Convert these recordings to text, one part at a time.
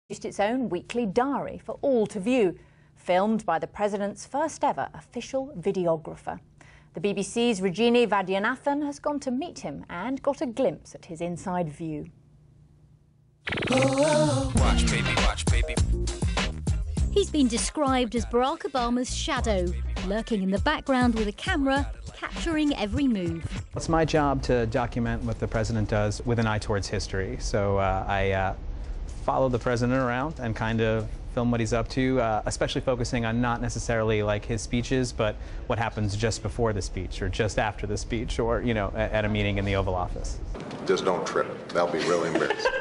its own weekly diary for all to view, filmed by the president's first ever official videographer. The BBC's Rajini Vaidyanathan has gone to meet him and got a glimpse at his inside view. Watch, baby, watch, baby. He's been described as Barack Obama's shadow, lurking in the background with a camera, capturing every move. It's my job to document what the president does with an eye towards history. So I follow the president around and kind of film what he's up to, especially focusing on not necessarily like his speeches, but what happens just before the speech or just after the speech or, you know, at a meeting in the Oval Office. Just don't trip. That'll be really embarrassing.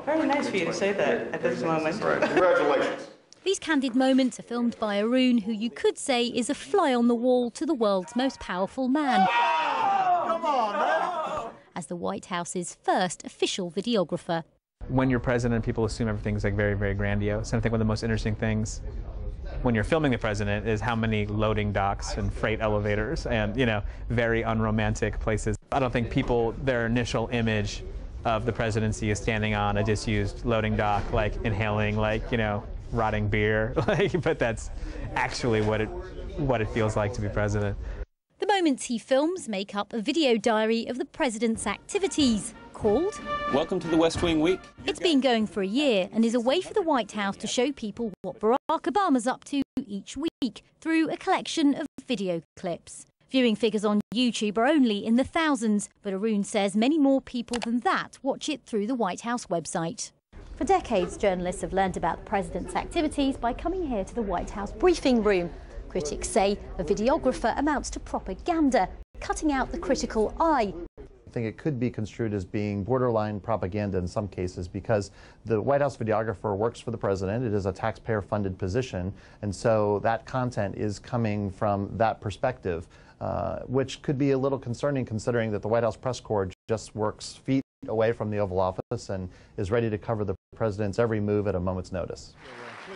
Very nice for you to say that at this moment. Right. Congratulations. These candid moments are filmed by Arun, who you could say is a fly on the wall to the world's most powerful man. Come on, man. As the White House's first official videographer. When you're president, people assume everything's like very, very grandiose. And I think one of the most interesting things when you're filming the president is how many loading docks and freight elevators and, you know, very unromantic places. I don't think people, their initial image of the presidency is standing on a disused loading dock, like inhaling, like, you know, rotting beer. But that's actually what it feels like to be president. The moments he films make up a video diary of the president's activities, called Welcome to the West Wing Week. It's been going for a year and is a way for the White House to show people what Barack Obama's up to each week through a collection of video clips. Viewing figures on YouTube are only in the thousands, but Arun says many more people than that watch it through the White House website. For decades, journalists have learned about the president's activities by coming here to the White House briefing room. Critics say a videographer amounts to propaganda, cutting out the critical eye. I think it could be construed as being borderline propaganda in some cases because the White House videographer works for the president. It is a taxpayer-funded position, and so that content is coming from that perspective, which could be a little concerning considering that the White House press corps just works feet away from the Oval Office and is ready to cover the president's every move at a moment's notice.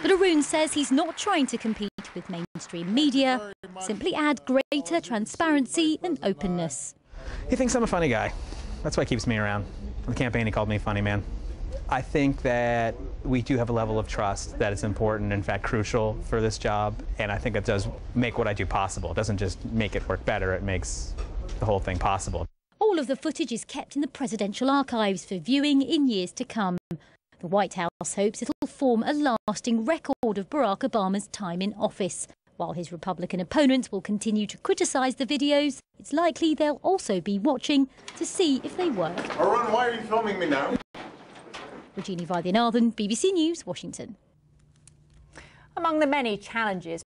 But Arun says he's not trying to compete with mainstream media, simply add greater transparency and openness. He thinks I'm a funny guy. That's why he keeps me around. On the campaign, he called me funny man. I think that we do have a level of trust that is important, in fact, crucial for this job. And I think it does make what I do possible. It doesn't just make it work better, it makes the whole thing possible. All of the footage is kept in the presidential archives for viewing in years to come. The White House hopes it'll form a lasting record of Barack Obama's time in office. While his Republican opponents will continue to criticise the videos, it's likely they'll also be watching to see if they work. Arun, why are you filming me now? Rajini Vaidyanathan, BBC News, Washington. Among the many challenges